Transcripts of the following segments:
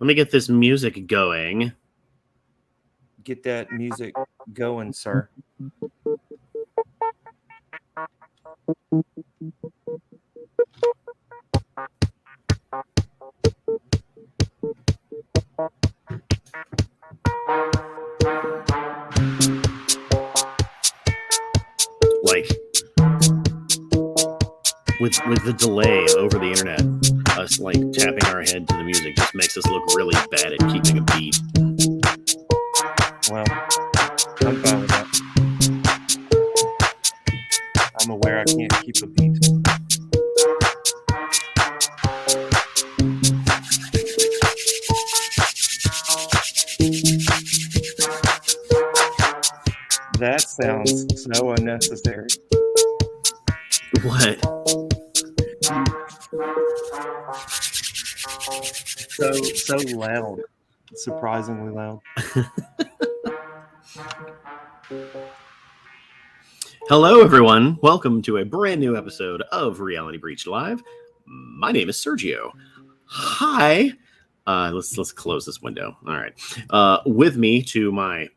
Let me get this music going. Get that music going, sir. Like with the delay over the internet, us like tapping our head to the music just makes us look really bad at keeping a beat. Well, I'm fine with that. I'm aware I can't keep a beat. That sounds so unnecessary. What? So loud. Surprisingly loud. Hello, everyone. Welcome to a brand new episode of Reality Breach Live. My name is Sergio. Hi. Let's close this window. All right. With me to my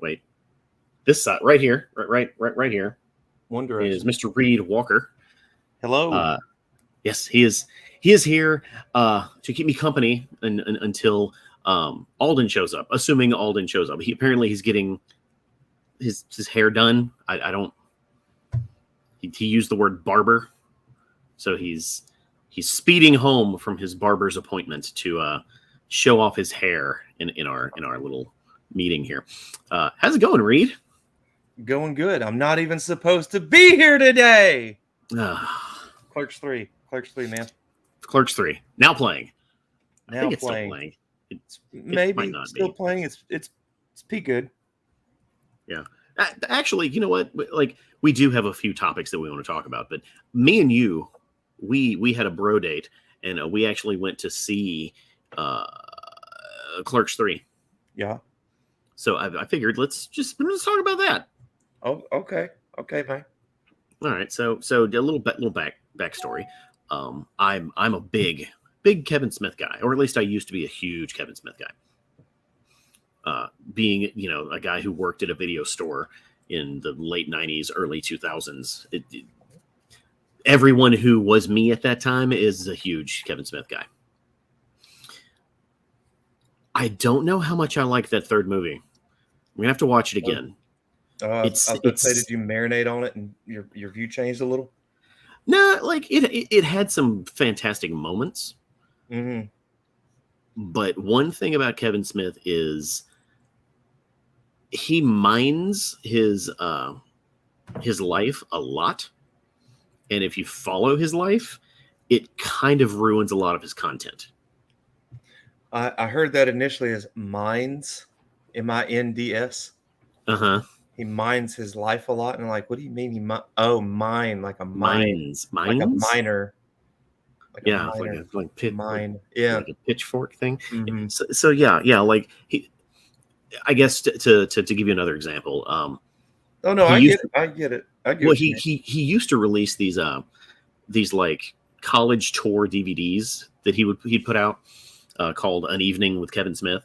this side right here, right here, One Direction is Mr. Reed Walker. Hello. Yes, he is here to keep me company until Alden shows up. Assuming Alden shows up, he's getting his hair done. I don't. He used the word barber, so he's speeding home from his barber's appointment to show off his hair in our little meeting here. How's it going, Reed? Going good. I'm not even supposed to be here today. Clerks 3, man. Clerks 3 now playing. Now I think it's playing. still playing. Maybe might not still be. playing. It's pretty good. Yeah. Actually, you know what? Like, we do have a few topics that we want to talk about, but me and you, we had a bro date, and we actually went to see Clerks 3. Yeah. So I figured let's talk about that. Oh, okay, man. All right. So a little backstory. I'm a big Kevin Smith guy, or at least I used to be a huge Kevin Smith guy. Being a guy who worked at a video store in the late 90s, early 2000s. Everyone who was me at that time is a huge Kevin Smith guy. I don't know how much I like that third movie. I'm gonna have to watch it again. I was about to say, did you marinate on it and your view changed a little? No, like it had some fantastic moments. Mm-hmm. But one thing about Kevin Smith is he minds his life a lot, and if you follow his life, it kind of ruins a lot of his content. I heard that initially as minds, M-I-N-D-S. Uh-huh. He minds his life a lot, and I'm like, what do you mean? Mine, like a mine, Mines, like a miner, like yeah, a miner. mine, yeah, like a pitchfork thing. Mm-hmm. So yeah, like I guess to give you another example. Oh no, I get it. Well, he used to release these like college tour DVDs that he'd put out called An Evening with Kevin Smith.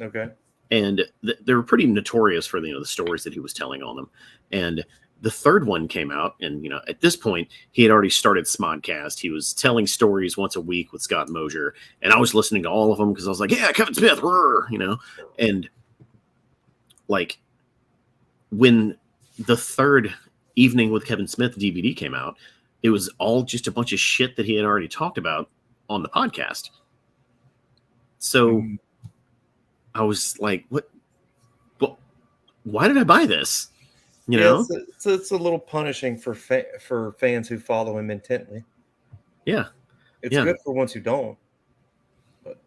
Okay. And they were pretty notorious for the stories that he was telling on them. And the third one came out, and at this point he had already started Smodcast. He was telling stories once a week with Scott Mosier, and I was listening to all of them because I was like, yeah, Kevin Smith, and like when the third Evening with Kevin Smith DVD came out, it was all just a bunch of shit that he had already talked about on the podcast. So I was like, what? Well, why did I buy this? It's a little punishing for fans who follow him intently. Yeah. It's good for ones who don't. But.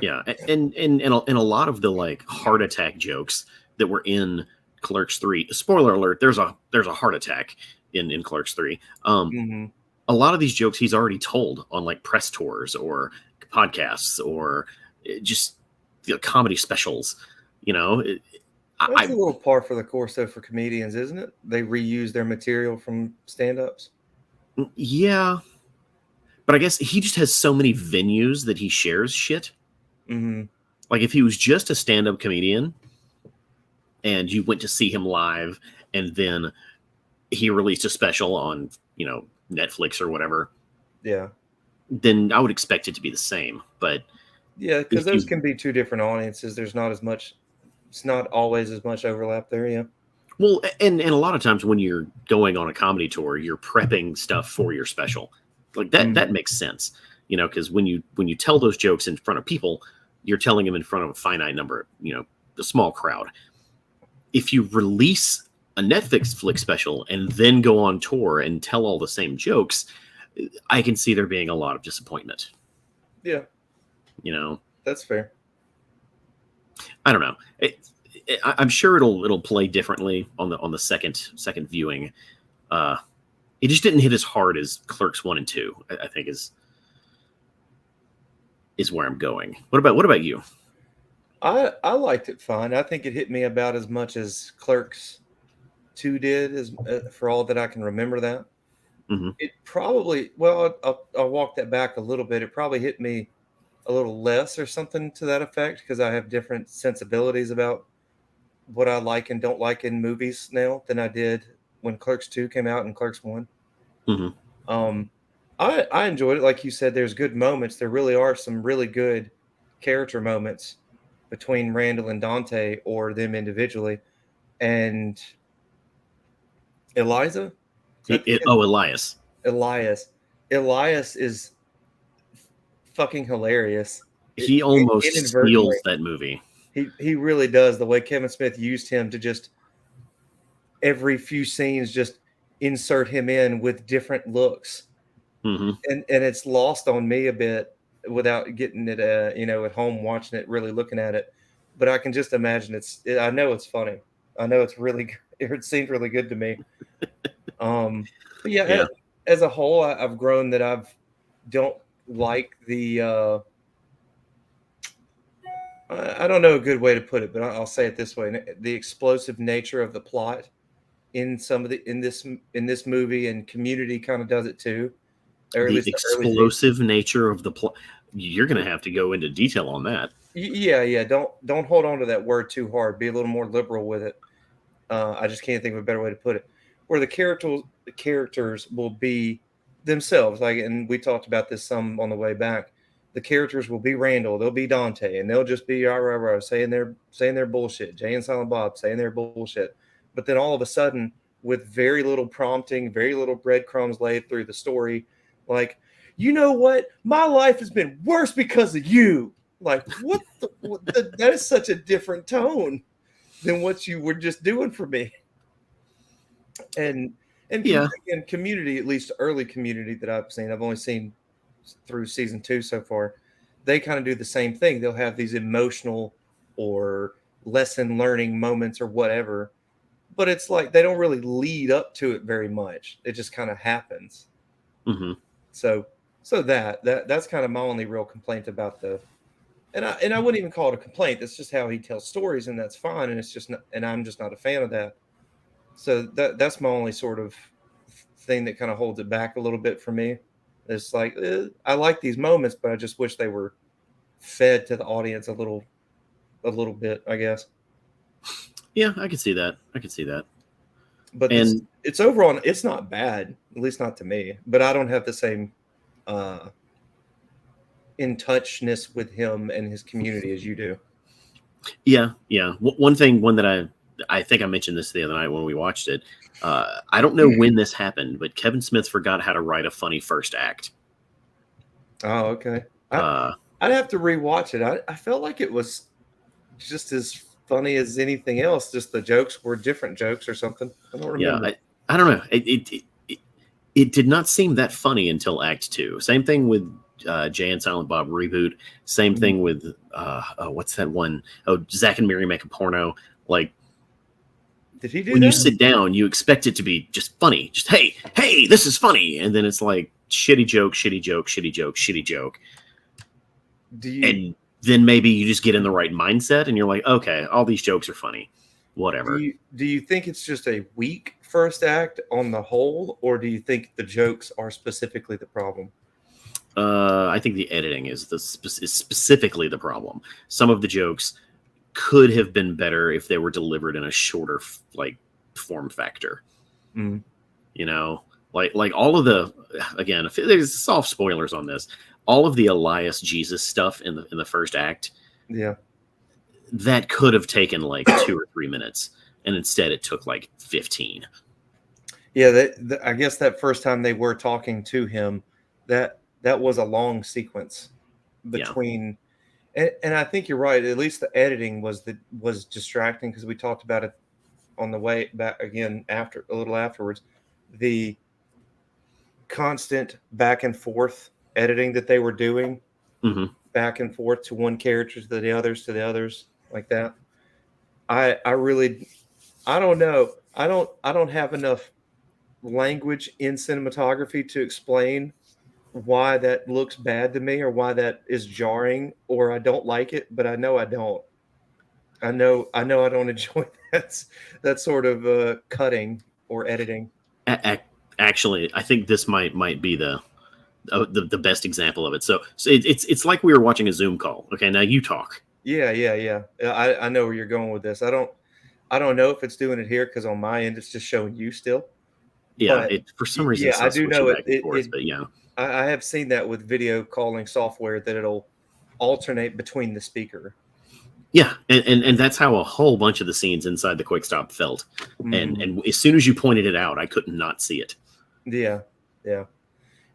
Yeah. And a lot of the like heart attack jokes that were in Clerks 3, spoiler alert, there's a heart attack in Clerks 3. A lot of these jokes he's already told on like press tours or podcasts or just comedy specials. That's a little par for the course though for comedians, isn't it? They reuse their material from stand-ups. Yeah, but I guess he just has so many venues that he shares shit. Mm-hmm. Like if he was just a stand-up comedian and you went to see him live and then he released a special on, Netflix or whatever, Yeah. then I would expect it to be the same. But Yeah, because if those you can be two different audiences. There's not as much. It's not always as much overlap there. Yeah. Well, and a lot of times when you're going on a comedy tour, you're prepping stuff for your special. Like that makes sense, because when you tell those jokes in front of people, you're telling them in front of a finite number, a small crowd. If you release a Netflix flick special and then go on tour and tell all the same jokes, I can see there being a lot of disappointment. Yeah. That's fair. I don't know. I'm sure it'll play differently on the second viewing. It just didn't hit as hard as Clerks 1 and 2. I think is where I'm going. What about you? I liked it fine. I think it hit me about as much as Clerks 2 did, as for all that I can remember that. Mm-hmm. It probably, well, I'll walk that back a little bit. It probably hit me a little less or something to that effect because I have different sensibilities about what I like and don't like in movies now than I did when Clerks 2 came out and Clerks 1. Mm-hmm. I enjoyed it. Like you said, there's good moments. There really are some really good character moments between Randall and Dante or them individually. And Eliza? Elias. Elias is fucking hilarious. He almost Inadvertently. steals that movie. He really does. The way Kevin Smith used him to just every few scenes just insert him in with different looks. Mm-hmm. And it's lost on me a bit without getting it at home watching it, really looking at it. But I can just imagine I know it's funny. I know it's really good. It seemed really good to me. But yeah. As a whole, I've grown that don't like the I don't know a good way to put it, but I'll say it this way: the explosive nature of the plot in this movie, and Community kind of does it too. Or the explosive nature of the plot. You're going to have to go into detail on that. Yeah. Don't hold on to that word too hard. Be a little more liberal with it. I just can't think of a better way to put it. Where the characters will be themselves, and we talked about this some on the way back. The characters will be Randall, they'll be Dante, and they'll just be saying their bullshit. Jay and Silent Bob saying their bullshit. But then all of a sudden, with very little prompting, very little breadcrumbs laid through the story, like, you know what? My life has been worse because of you. Like, that is such a different tone than what you were just doing for me. And yeah. Again, Community, at least early Community that I've seen, I've only seen through season 2 so far, they kind of do the same thing. They'll have these emotional or lesson learning moments or whatever, but it's like they don't really lead up to it very much. It just kind of happens. Mm-hmm. So that's kind of my only real complaint about and I wouldn't even call it a complaint. That's just how he tells stories, and that's fine. And it's just not, and I'm just not a fan of that. So that's my only sort of thing that kind of holds it back a little bit for me. It's like I like these moments, but I just wish they were fed to the audience a little bit, I guess. Yeah, I can see that. But it's overall, it's not bad, at least not to me. But I don't have the same in touchness with him and his community as you do. Yeah. One that I think I mentioned this the other night when we watched it. I don't know when this happened, but Kevin Smith forgot how to write a funny first act. Oh, okay. I'd have to rewatch it. I felt like it was just as funny as anything else. Just the jokes were different jokes or something. I don't remember. Yeah, I don't know. It did not seem that funny until Act 2. Same thing with Jay and Silent Bob Reboot. Same thing with what's that one? Oh, Zach and Miri Make a Porno. Like, did he do when that? You sit down, you expect it to be just funny. Just hey, this is funny, and then it's like shitty joke. And then maybe you just get in the right mindset, and you're like, okay, all these jokes are funny. Whatever. Do you think it's just a weak first act on the whole, or do you think the jokes are specifically the problem? I think the editing is is specifically the problem. Some of the jokes could have been better if they were delivered in a shorter like form factor. Mm. You know, like all of the, again, if there's soft spoilers on this, all of the Elias Jesus stuff in the first act, Yeah. that could have taken like 2 or 3 minutes, and instead it took like 15. Yeah, I guess that first time they were talking to him, that was a long sequence between, and I think you're right. At least the editing was distracting because we talked about it on the way back again after a little afterwards. The constant back and forth editing that they were doing, Mm-hmm. back and forth to one character to the others like that. I really, I don't know. I don't have enough language in cinematography to explain why that looks bad to me or why that is jarring or I don't like it, but I know I don't. I don't enjoy that sort of cutting or editing. Actually, I think this might be the best example of it. So it's like we were watching a Zoom call. Okay, now you talk. Yeah. I know where you're going with this. I don't know if it's doing it here because on my end it's just showing you still. Yeah, But it for some reason yeah, it's I not do switching know back and forth. But yeah, I have seen that with video calling software that it'll alternate between the speaker. yeah, and that's how a whole bunch of the scenes inside the Quick Stop felt. Mhm. And as soon as you pointed it out, I could not see it. Yeah, yeah.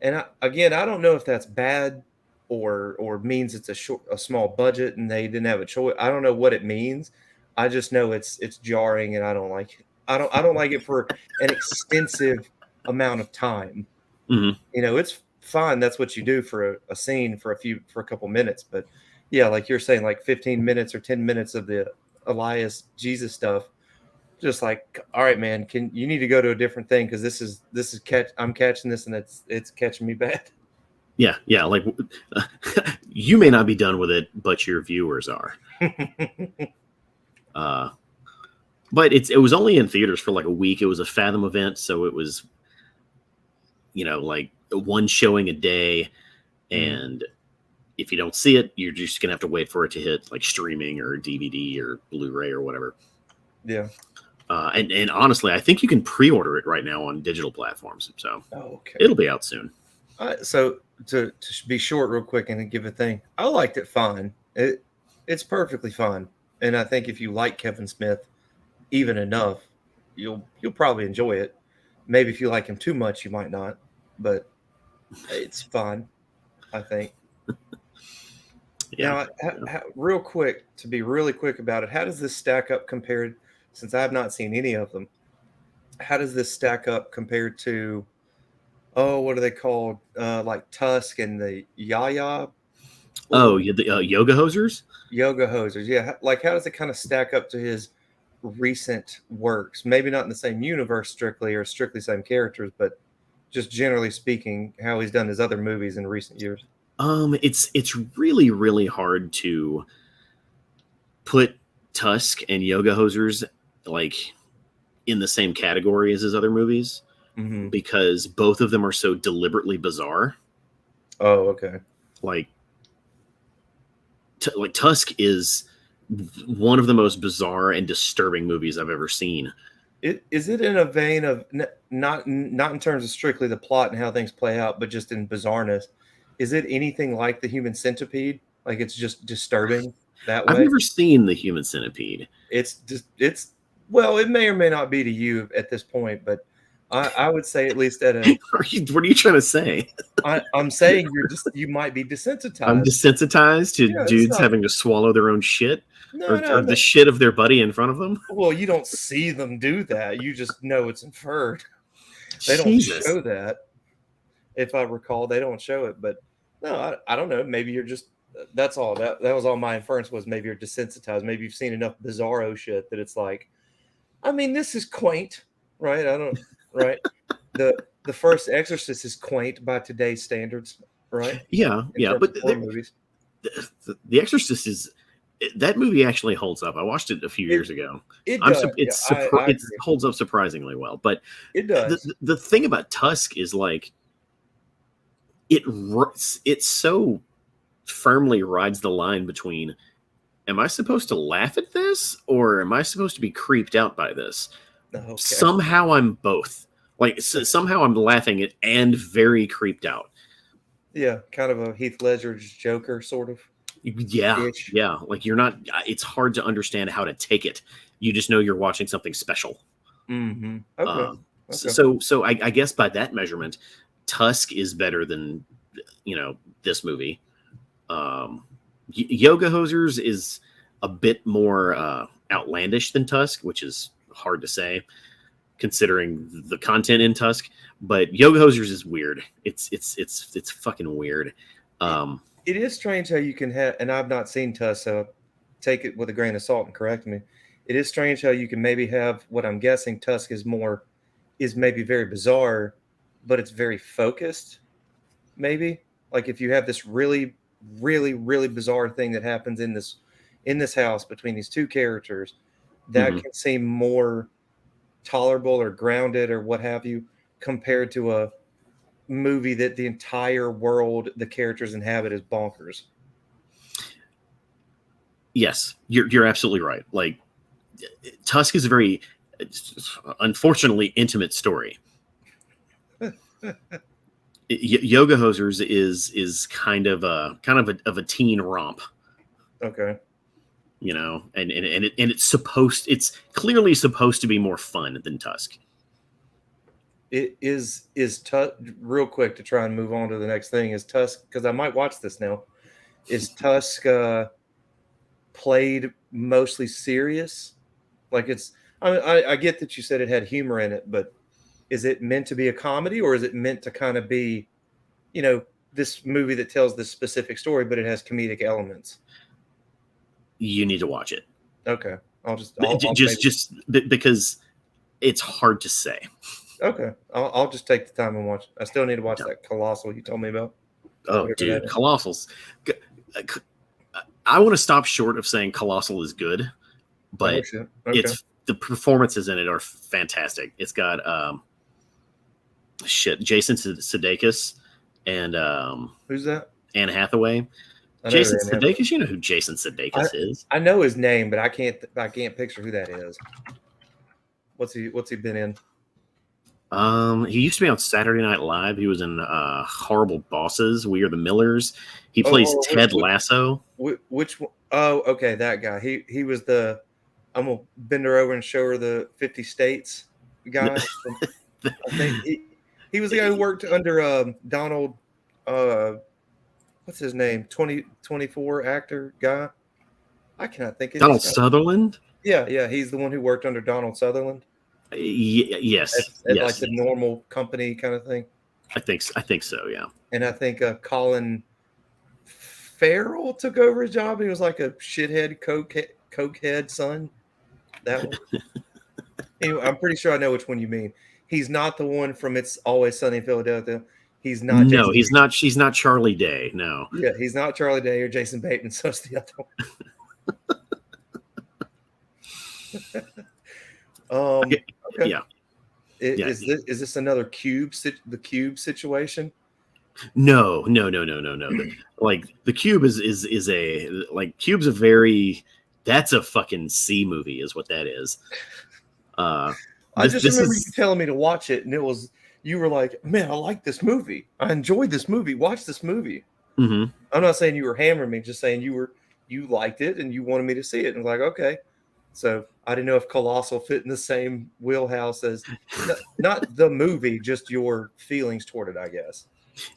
And again, I don't know if that's bad or means it's a small budget and they didn't have a choice. I don't know what it means. I just know it's jarring and I don't like it. I don't like it for an extensive amount of time. Hmm. You know, it's fine. That's what you do for a scene for a couple minutes. But yeah, like you're saying, like 15 minutes or 10 minutes of the Elias Jesus stuff. Just like, all right, man, you need to go to a different thing because this is I'm catching this and it's catching me bad. Yeah, like you may not be done with it, but your viewers are. Uh, but it was only in theaters for like a week. It was a Fathom event, so it was, like one showing a day, Mm, and if you don't see it, you're just gonna have to wait for it to hit like streaming or DVD or Blu-ray or whatever. yeah. And honestly, I think you can pre-order it right now on digital platforms, so Oh, okay. it'll be out soon. So to be short, real quick, and give a thing, I liked it fine. It's perfectly fine, and I think if you like Kevin Smith even enough, you'll probably enjoy it. Maybe if you like him too much, you might not, but it's fine, I think. Yeah. Now, real quick, to be really quick about it, how does this stack up compared? Since I have not seen any of them, how does this stack up compared to? Oh, what are they called? Like Tusk and the Yaya. Oh, yeah, the Yoga Hosers. Yoga Hosers. Yeah, like how does it kind of stack up to his recent works? Maybe not in the same universe strictly or strictly same characters, but just generally speaking, how he's done his other movies in recent years. It's really really hard to put Tusk and Yoga Hosers like in the same category as his other movies Mm-hmm. because both of them are so deliberately bizarre. Oh, okay. Like, like Tusk is one of the most bizarre and disturbing movies I've ever seen. Is it in a vein of not in terms of strictly the plot and how things play out, but just in bizarreness? Is it anything like the Human Centipede? Like it's just disturbing that I've way? never seen the Human Centipede. It's just it's well, it may or may not be to you at this point, but I would say at least at a What are you trying to say? I'm saying you might be I'm desensitized. desensitized to Yeah, it's dudes not. having to swallow their own shit No, no, or the no. shit of their buddy in front of them. Well, you don't see them do that. You just know it's inferred. They don't Jesus. show that. If I recall, they don't show it. But no, I don't know. Maybe you're just. That's all. That was all my inference was. Maybe you're desensitized. Maybe you've seen enough bizarro shit that it's like, I mean, this is quaint, right? I don't. Right. The first Exorcist is quaint by today's standards, right? Yeah, In yeah, terms but of horror movies. the Exorcist is that movie actually holds up. I watched it a few It years ago. it does. Yeah, I It agree. holds up surprisingly well. But It does. the thing about Tusk is like it so firmly rides the line between, am I supposed to laugh at this or am I supposed to be creeped out by this? Okay. Somehow I'm both. Like somehow I'm laughing at and very creeped out. Yeah, kind of a Heath Ledger's Joker sort of. Yeah, Ish. yeah. Like you're not. It's hard to understand how to take it. You just know you're watching something special. Mm-hmm. Okay. Uh, so I guess by that measurement, Tusk is better than this movie. Yoga Hosers is a bit more outlandish than Tusk, which is hard to say considering the content in Tusk. But Yoga Hosers is weird. It's fucking weird. It is strange how you can have, and I've not seen Tusk, so take it with a grain of salt and correct me. It is strange how you can maybe have what I'm guessing Tusk is maybe very bizarre, but it's very focused. Maybe like if you have this really, really, really bizarre thing that happens in this house between these two characters, that can seem more tolerable or grounded or what have you, compared to a movie that the entire world the characters inhabit is bonkers. Yes, you're absolutely right. Like Tusk is a very, unfortunately, intimate story. Yoga Hosers is kind of a teen romp. Okay. And it's clearly supposed to be more fun than Tusk. It is Tusk, real quick to try and move on to the next thing, is Tusk, because I might watch this now. Is Tusk played mostly serious? Like I get that you said it had humor in it, but is it meant to be a comedy or is it meant to kind of be, this movie that tells this specific story, but it has comedic elements? You need to watch it. Okay. I'll because it's hard to say. Okay. I'll just take the time and watch. I still need to watch that Colossal you told me about. Oh, dude, Colossals. I want to stop short of saying Colossal is good, but it's the performances in it are fantastic. It's got Jason Sudeikis and who's that? Anne Hathaway. Jason Sudeikis, you know who Jason Sudeikis is. I know his name, but I can't picture who that is. What's he been in? He used to be on Saturday Night Live. He was in Horrible Bosses, We Are the Millers. He plays Ted Lasso. Which one? Oh, okay, that guy. He was the I'm gonna bend her over and show her the 50 states guy. I think he was the guy who worked under Donald what's his name? 2024 actor guy. I cannot think of Donald Sutherland? Yeah, he's the one who worked under Donald Sutherland. Yes. At like the normal company kind of thing. I think so, yeah. And I think Colin Farrell took over his job. He was like a shithead cokehead son. That one. Anyway, I'm pretty sure I know which one you mean. He's not the one from It's Always Sunny in Philadelphia. He's not. No, he's not. She's not Charlie Day. No. Yeah, he's not Charlie Day or Jason Bateman. So it's the other one. Okay. Yeah. Is this another the Cube situation? No. Like the Cube is a like Cube's a very, that's a fucking C movie is what that is. I just remember you telling me to watch it, and you were like, man, I like this movie. I enjoyed this movie. Watch this movie. Mm-hmm. I'm not saying you were hammering me, just saying you liked it and you wanted me to see it. And I was like, okay. So I didn't know if Colossal fit in the same wheelhouse as not the movie, just your feelings toward it, I guess.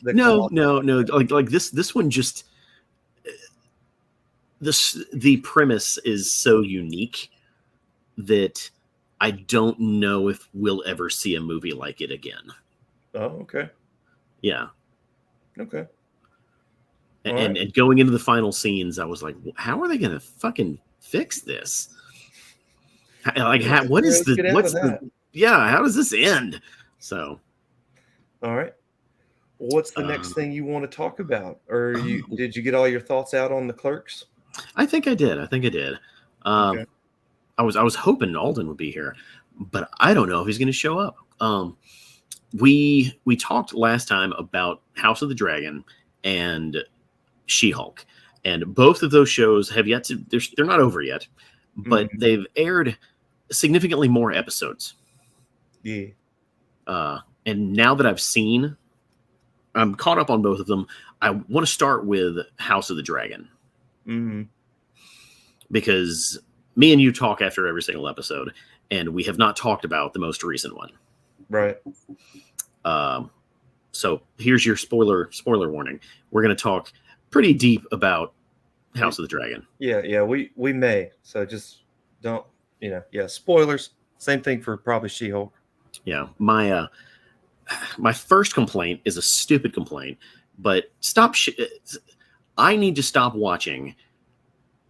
No. Like this one just the premise is so unique that I don't know if we'll ever see a movie like it again. Oh, okay. Yeah. Okay. And going into the final scenes, I was like, how are they going to fucking fix this? Like, how does this end? So. All right. What's the next thing you want to talk about? Or did you get all your thoughts out on the Clerks? I think I did. Okay. I was hoping Alden would be here, but I don't know if he's going to show up. we talked last time about House of the Dragon and She-Hulk, and both of those shows have yet to. They're not over yet, but they've aired significantly more episodes. Yeah. And now that I'm caught up on both of them. I want to start with House of the Dragon. Because me and you talk after every single episode, and we have not talked about the most recent one. Right. So here's your spoiler warning. We're going to talk pretty deep about House of the Dragon. Yeah, we may. So just don't, spoilers. Same thing for probably She-Hulk. Yeah, my first complaint is a stupid complaint, but I need to stop watching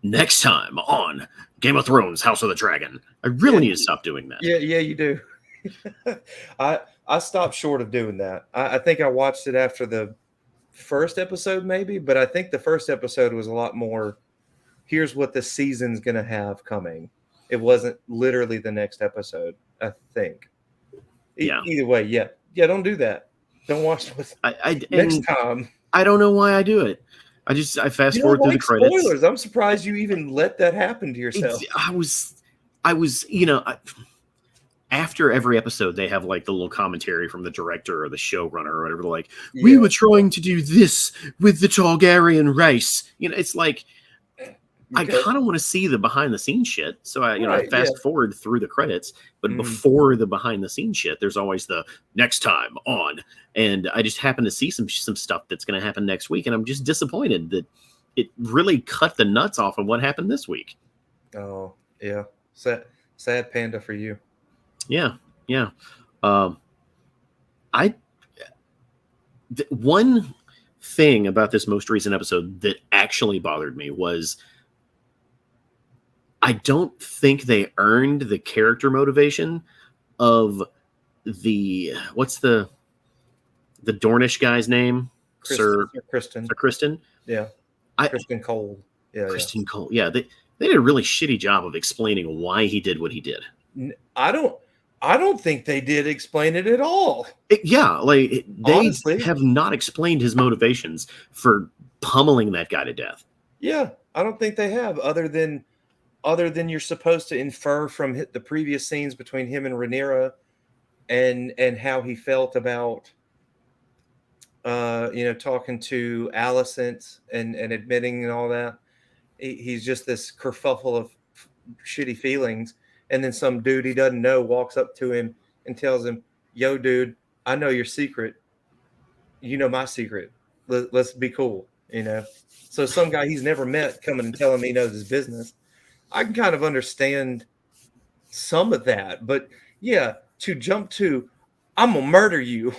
next time on Game of Thrones, House of the Dragon. I really need to stop doing that. Yeah, you do. I stopped short of doing that. I think I watched it after the first episode, maybe, but I think the first episode was a lot more, here's what the season's going to have coming. It wasn't literally the next episode, I think. Yeah. Either way, yeah, don't do that. Don't watch it next time. I don't know why I do it. I fast forward through the credits. Spoilers. I'm surprised you even let that happen to yourself. I was, after every episode, they have like the little commentary from the director or the showrunner or whatever. Like, we were trying to do this with the Targaryen race. It's like, I kind of want to see the behind the scenes shit. So I fast forward through the credits, but before the behind the scenes shit, there's always the next time on. And I just happen to see some stuff that's going to happen next week. And I'm just disappointed that it really cut the nuts off of what happened this week. Oh yeah. Sad panda for you. Yeah. One thing about this most recent episode that actually bothered me was I don't think they earned the character motivation of what's the Dornish guy's name? Sir Criston. Yeah. Criston Cole. Yeah. Criston Cole. Yeah. They did a really shitty job of explaining why he did what he did. I don't think they did explain it at all. They honestly have not explained his motivations for pummeling that guy to death. Yeah, I don't think they have, other than you're supposed to infer from the previous scenes between him and Rhaenyra and how he felt about talking to Alicent and admitting and all that. He's just this kerfuffle of shitty feelings. And then some dude he doesn't know walks up to him and tells him, yo, dude, I know your secret. You know my secret. Let's be cool, So some guy he's never met coming and telling me he knows his business. I can kind of understand some of that. But, yeah, to jump to, I'm going to murder you.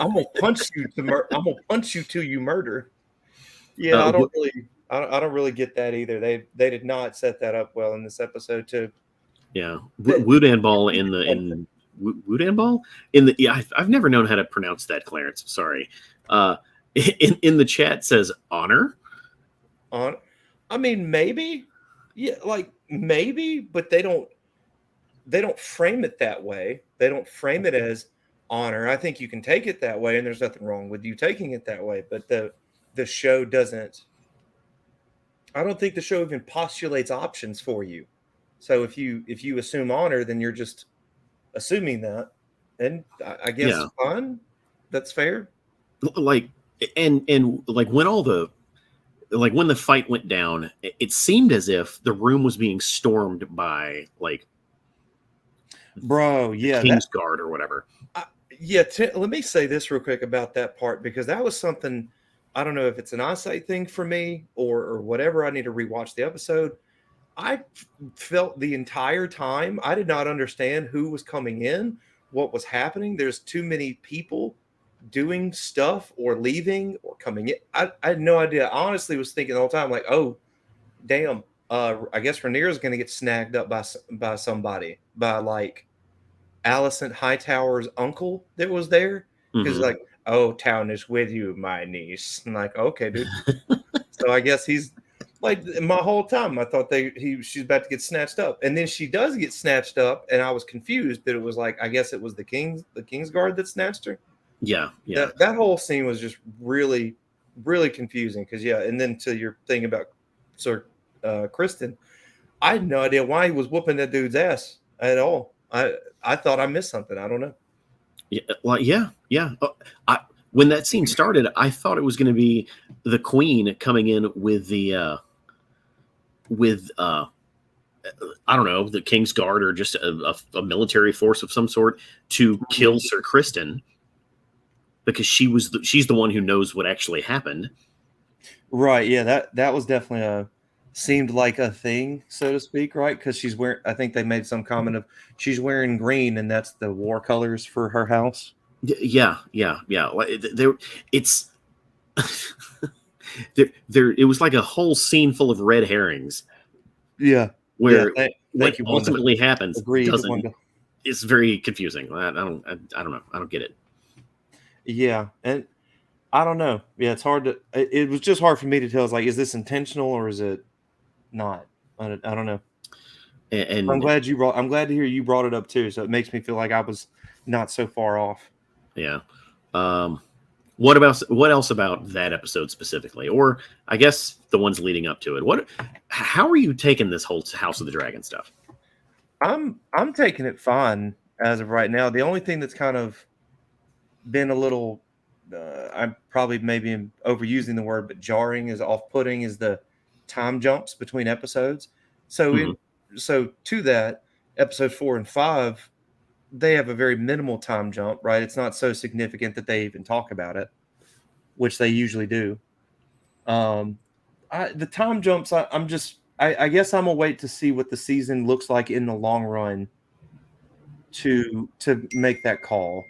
I'm going to punch you I'm going to punch you till you murder. Yeah, I don't really get that either. They did not set that up well in this episode too. Yeah, Wodanball I've never known how to pronounce that, Clarence. Sorry. In the chat says honor. I mean, maybe. Yeah, like maybe, but they don't frame it that way. They don't frame it as honor. I think you can take it that way, and there's nothing wrong with you taking it that way. But the show doesn't. I don't think the show even postulates options for you. So if you assume honor, then you're just assuming that, and I guess fine. That's fair. Like and like when when the fight went down, it seemed as if the room was being stormed by like King's Guard or whatever. Let me say this real quick about that part, because that was something. I don't know if it's an eyesight thing for me or whatever. I need to rewatch the episode. I felt the entire time I did not understand who was coming in, what was happening. There's too many people doing stuff or leaving or coming in. I had no idea. I honestly was thinking the whole time, like, oh, damn. I guess Rhaenyra is going to get snagged up by somebody, by like Alicent Hightower's uncle that was there. Because like, oh, town is with you, my niece. I'm like, okay, dude. So I guess he's Like my whole time, I thought she's about to get snatched up, and then she does get snatched up, and I was confused. But it was like I guess it was the King's Guard that snatched her. Yeah. That whole scene was just really, really confusing. Because and then to your thing about Sir Kristen, I had no idea why he was whooping that dude's ass at all. I thought I missed something. I don't know. Yeah. Well, yeah. When that scene started, I thought it was going to be the Queen coming in with the I don't know, the King's Guard or just a military force of some sort to kill Sir Kristen, because she's the one who knows what actually happened. Right. Yeah. That was definitely seemed like a thing, so to speak. Right. Because she's wearing. I think they made some comment of she's wearing green, and that's the war colors for her house. Yeah. It's it was like a whole scene full of red herrings. Yeah. Where what ultimately happens doesn't. It's very confusing. I don't know. I don't get it. Yeah, and I don't know. Yeah, it's hard to. It was just hard for me to tell. It's like, is this intentional or is it not? I don't know. And I'm glad to hear you brought it up too. So it makes me feel like I was not so far off. Yeah. What else about that episode specifically, or I guess the ones leading up to it? How are you taking this whole House of the Dragon stuff? I'm taking it fine as of right now. The only thing that's kind of been a little, I'm probably maybe overusing the word, but jarring, is off-putting, is the time jumps between episodes. So so to that, episode 4 and 5, they have a very minimal time jump, right? It's not so significant that they even talk about it, which they usually do. The time jumps, I guess I'm gonna wait to see what the season looks like in the long run to make that call.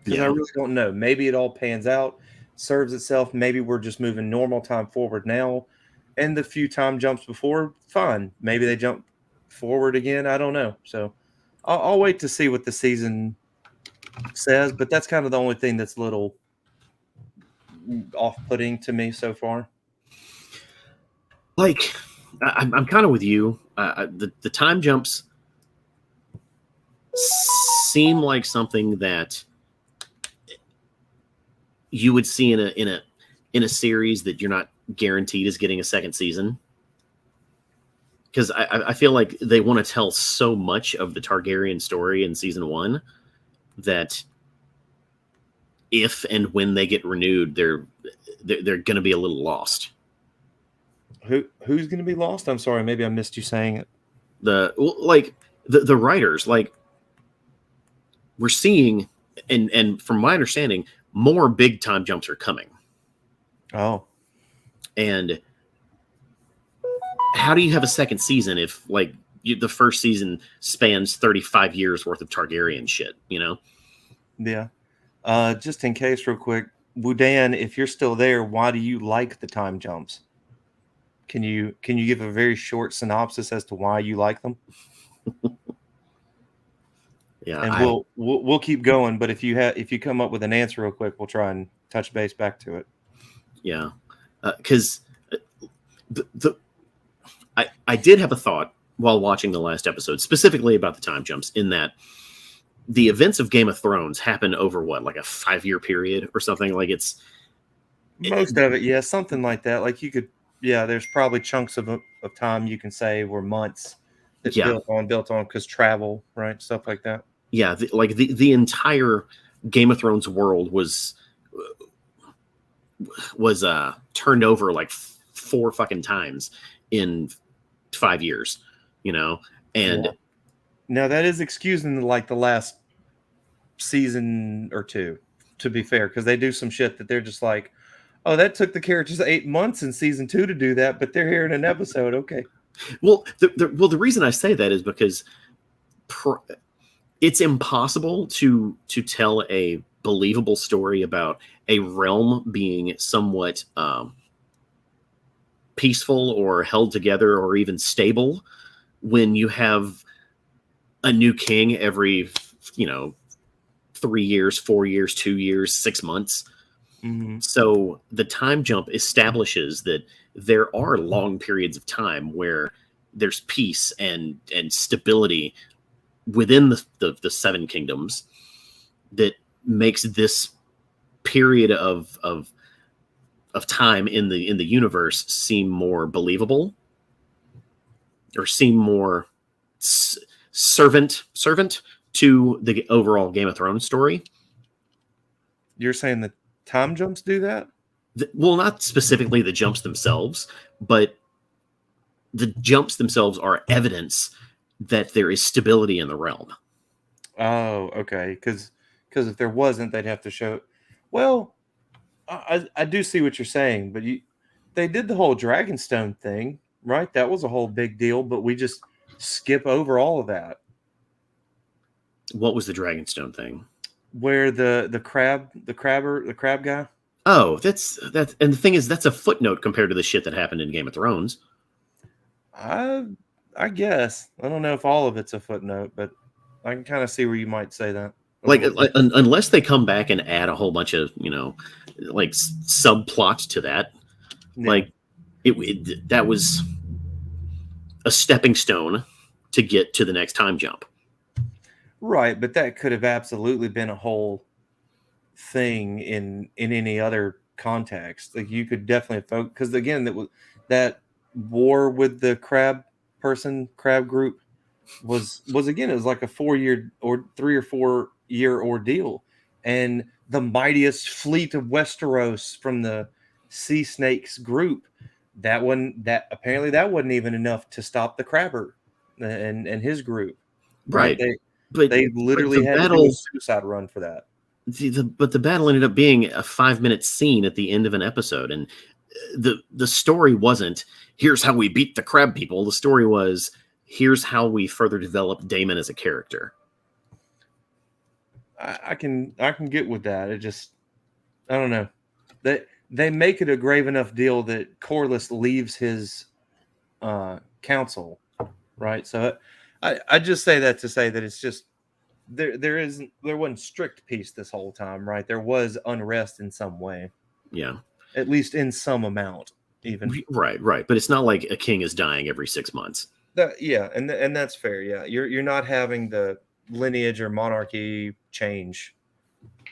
Because I really don't know. Maybe it all pans out, serves itself. Maybe we're just moving normal time forward now. And the few time jumps before, fine. Maybe they jump forward again. I don't know. So I'll wait to see what the season says. But that's kind of the only thing that's a little off-putting to me so far. Like, I'm kind of with you. The time jumps seem like something that you would see in a series that you're not guaranteed is getting a second season, because I feel like they want to tell so much of the Targaryen story in season 1 that if and when they get renewed, they're going to be a little lost. Who's going to be lost? I'm sorry, maybe I missed you saying it. The writers, like, we're seeing, and from my understanding, more big time jumps are coming. Oh. And how do you have a second season if, like, the first season spans 35 years worth of Targaryen shit, you know? Yeah. Just in case, real quick, Woodan, if you're still there, why do you like the time jumps? Can you give a very short synopsis as to why you like them? Yeah, and we'll keep going. But if you come up with an answer real quick, we'll try and touch base back to it. Yeah, because I did have a thought while watching the last episode, specifically about the time jumps, in that the events of Game of Thrones happen over like a 5-year period or something. Like, it's most of it, yeah, something like that. Like, you could, yeah, there's probably chunks of time you can say were months that built on because travel, right, stuff like that. Yeah, the entire Game of Thrones world was turned over like 4 fucking times in 5 years, you know. And now that is excusing like the last season or 2, to be fair, because they do some shit that they're just like, oh, that took the characters 8 months in season 2 to do that, but they're here in an episode. Okay. Well, the reason I say that is because it's impossible to tell a believable story about a realm being somewhat peaceful or held together or even stable when you have a new king every 3 years, 4 years, 2 years, 6 months. Mhm. So the time jump establishes that there are long periods of time where there's peace and stability within the seven kingdoms that makes this period of time in the universe seem more believable or seem more servant to the overall Game of Thrones story. You're saying the time jumps do that? Well, not specifically the jumps themselves, but the jumps themselves are evidence that there is stability in the realm. Oh, okay. Because if there wasn't, they'd have to show. Well, I do see what you're saying, but they did the whole Dragonstone thing, right? That was a whole big deal, but we just skip over all of that. What was the Dragonstone thing? Where the crab guy. Oh, that's and the thing is, that's a footnote compared to the shit that happened in Game of Thrones. I I guess I don't know if all of it's a footnote, but I can kind of see where you might say that a Like, little bit. unless they come back and add a whole bunch of like subplots to that, Yeah. like that was a stepping stone to get to the next time jump. Right, but that could have absolutely been a whole thing in any other context. Like you could definitely focus because again, that war with the crab group was again it was like a 4 year or 3 or 4 year ordeal, and the mightiest fleet of Westeros from the Sea Snakes group that apparently that wasn't even enough to stop the Crabber and his group, right? Right, but They but literally the had to do a battle suicide run for that. but the battle ended up being a 5 minute scene at the end of an episode, and the story wasn't here's how we beat the crab people. The story was here's how we further develop Daemon as a character. I can get with that. It just I don't know. They make it a grave enough deal that Corlys leaves his council, right? So I just say that to say that it's just there wasn't strict peace this whole time, right? There was unrest in some way, Yeah, at least in some amount, even. right. But it's not like a king is dying every 6 months. Yeah, and that's fair. Yeah, you're not having the lineage or monarchy change,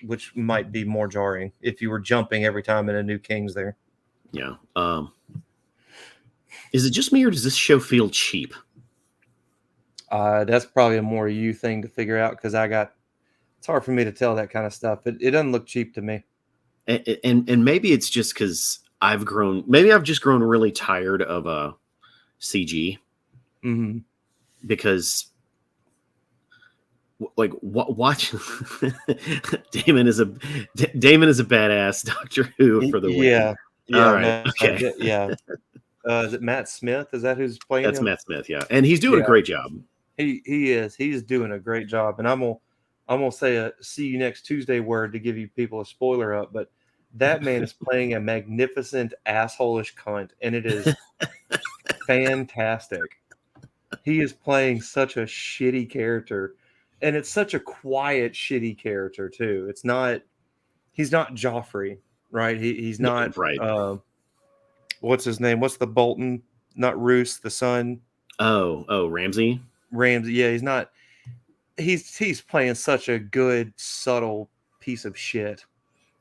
which might be more jarring if you were jumping every time in a new king's there. Yeah. Is it just me or does this show feel cheap? That's probably a more you thing to figure out because it's hard for me to tell that kind of stuff. It doesn't look cheap to me. And maybe it's just because I've just grown really tired of CG. Mm-hmm. Because like watch Daemon is a badass Doctor Who for the win. Yeah. All right. No, Okay. yeah. Is it Matt Smith? Is that who's playing That's him? Matt Smith, yeah. And he's doing a great job. He's doing a great job. And I'm gonna say a see you next Tuesday word to give you people a spoiler up, but that man is playing a magnificent assholish cunt, and it is fantastic. He is playing such a shitty character, and it's such a quiet, shitty character too. He's not Joffrey, right? He's not Right. What's his name? What's the Bolton? Not Roose, the son. Oh, Ramsay. Ramsay. Yeah, he's not. He's playing such a good, subtle piece of shit.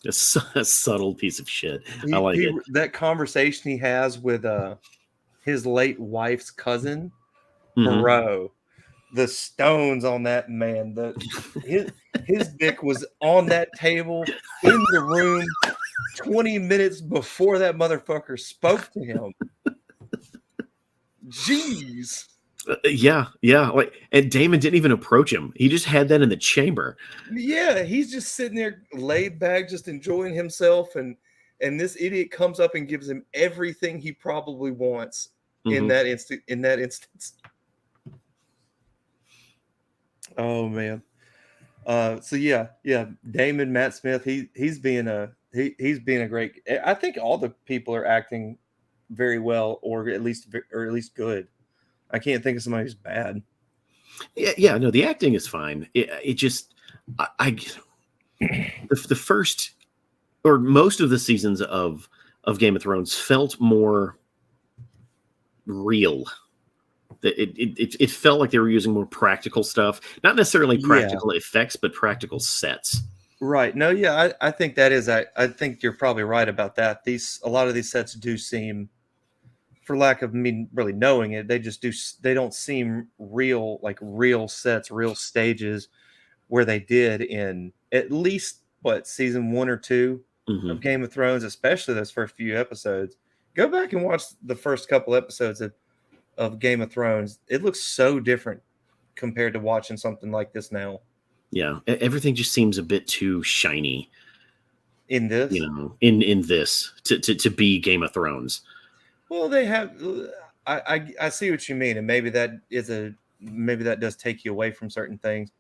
A subtle piece of shit. I like it. That conversation he has with his late wife's cousin, Mhm. bro. The stones on that man. His dick was on that table in the room 20 minutes before that motherfucker spoke to him. Jeez. Yeah. Like, and Daemon didn't even approach him. He just had that in the chamber. Yeah, he's just sitting there laid back, just enjoying himself, and this idiot comes up and gives him everything he probably wants in that instance. Oh man. So yeah, Damon Matt Smith, he's being a great. I think all the people are acting very well, or at least good. I can't think of somebody who's bad. Yeah. No, the acting is fine. It just, I the first or most of the seasons of Game of Thrones felt more real. It felt like they were using more practical stuff, not necessarily Yeah. practical effects, but practical sets. Right. No, yeah, I think that is I think you're probably right about that. A lot of these sets do seem, for lack of me really knowing it, they don't seem real, like real sets, real stages where they did in at least what season 1 or 2 Hmm. of Game of Thrones, especially those first few episodes. Go back and watch the first couple episodes of Game of Thrones. It looks so different compared to watching something like this now. Yeah, everything just seems a bit too shiny, In this, in this to be Game of Thrones. well, they have. I see what you mean, and maybe that does take you away from certain things.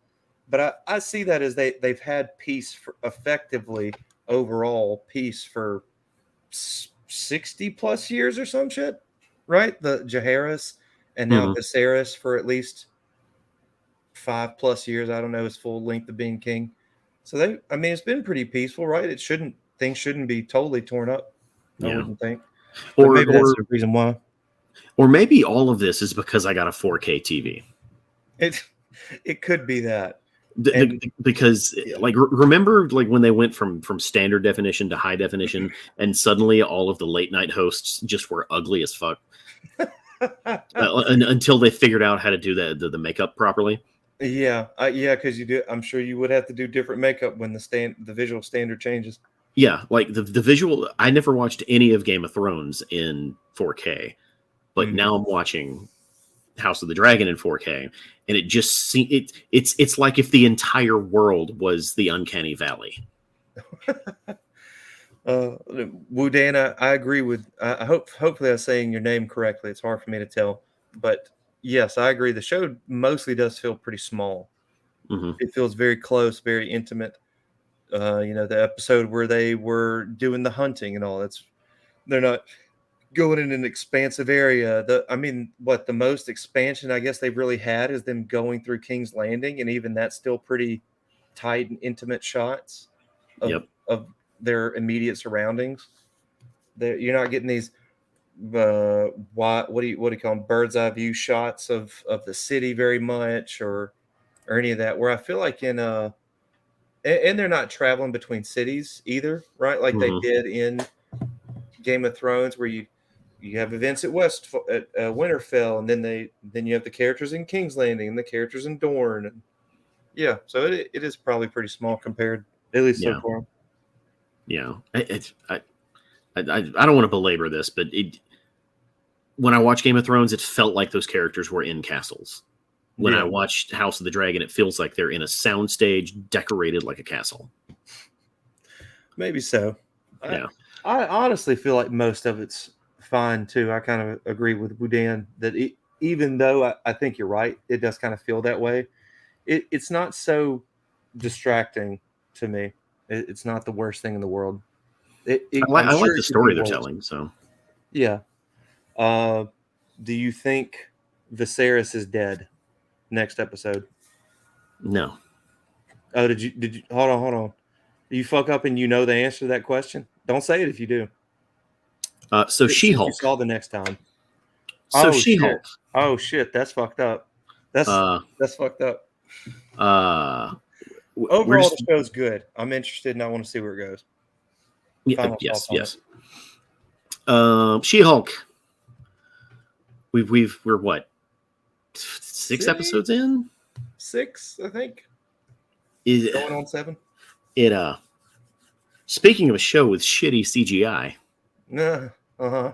But I see that as they've had peace effectively overall peace for 60 plus years or some shit, right? The Jaehaerys and now Mhm. Viserys for at least 5 plus years. I don't know his full length of being king. So I mean, it's been pretty peaceful, right? Things shouldn't be totally torn up. I Yeah, wouldn't think, but or maybe that's or the reason why. or maybe all of this is because I got a 4K TV. It it could be that, and Because like remember like when they went from standard definition to high definition, and suddenly all of the late night hosts just were ugly as fuck until they figured out how to do the makeup properly. yeah, because you do. I'm sure you would have to do different makeup when the visual standard changes. Yeah, like the visual. I never watched any of Game of Thrones in 4K, but Mhm. now I'm watching House of the Dragon in 4K, and it just it's like if the entire world was the Uncanny Valley. Wudana, I agree with. I hopefully I'm saying your name correctly. It's hard for me to tell, but yes, I agree. The show mostly does feel pretty small. Hmm. It feels very close, very intimate. The episode where they were doing the hunting and all. They're not going in an expansive area. The most expansion I guess they've really had is them going through King's Landing, and even that's still pretty tight and intimate shots of Yep. of their immediate surroundings. You're not getting these what do you call them, bird's eye view shots of the city very much, or any of that. Where I feel like and they're not traveling between cities either, right? Like they Hmm. did in Game of Thrones, where you have events at Winterfell, and then you have the characters in King's Landing and the characters in Dorne. And yeah, so it is probably pretty small compared, at least so Yeah. far. Yeah. I don't want to belabor this, but when I watched Game of Thrones, it felt like those characters were in castles. When I Yeah, watched House of the Dragon, it feels like they're in a soundstage decorated like a castle. maybe so. I, Yeah. I honestly feel like most of it's fine too. I kind of agree with Wudan that even though I think you're right, it does kind of feel that way. It's not so distracting to me. It's not the worst thing in the world. I'm I like sure the it could be story they're worse. telling. So Yeah. Uh, do you think Viserys is dead next episode? no. Oh, did you hold on. Do you fuck up and you know the answer to that question? Don't say it if you do. So She Since you Hulk. saw the next time. So Oh She shit. Hulk. Oh shit. That's fucked up. That's Uh, that's fucked up. we're Overall, just the show's good. I'm interested and I want to see where it goes. Final yes, thoughts on it. yes. She Hulk. We're what 6 episodes in? 6, I think. Is Going on 7. it? Speaking of a show with shitty CGI, Nah. Uh-huh.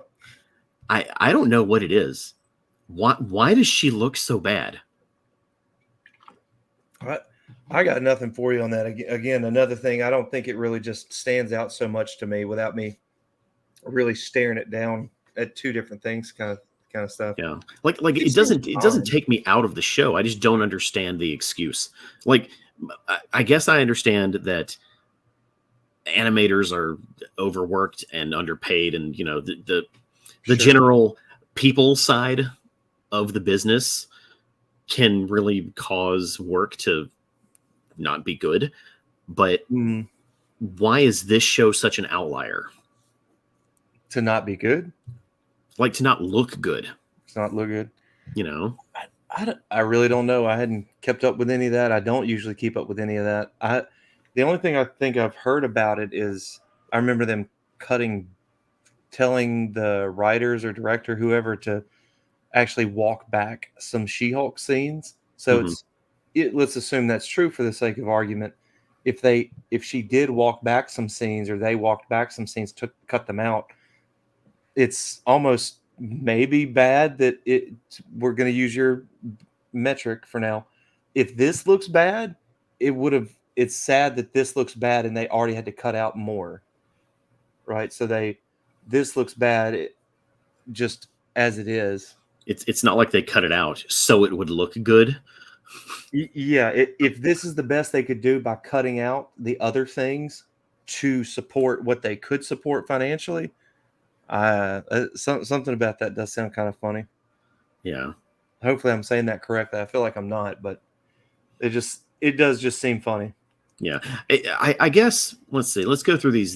I don't know what it is. Why does she look so bad? I got nothing for you on that. Again, another thing, I don't think it really just stands out so much to me without me really staring it down at two different things, kind of stuff. Yeah, like It it seems doesn't fine. take me out of the show. I just don't understand the excuse. Like, I guess I understand that animators are overworked and underpaid, and the Sure. general people side of the business can really cause work to not be good. But Mm. why is this show such an outlier? To not be good, Like, to not look good, it's not look good. you know? I really don't know. I hadn't kept up with any of that. I don't usually keep up with any of that. The only thing I think I've heard about it is I remember them telling the writers or director, whoever, to actually walk back some She-Hulk scenes. So Mhm. let's assume that's true for the sake of argument. If she did walk back some scenes, or they walked back some scenes, cut them out, it's almost maybe bad that we're going to use your metric for now. If this looks bad, it's sad that this looks bad and they already had to cut out more. Right? So this looks bad just as it is. It's not like they cut it out so it would look good. Yeah, if this is the best they could do by cutting out the other things to support what they could support financially, something about that does sound kind of funny. Yeah. Hopefully, I'm saying that correctly. I feel like I'm not, but it does just seem funny. Yeah. I guess, let's see. Let's go through these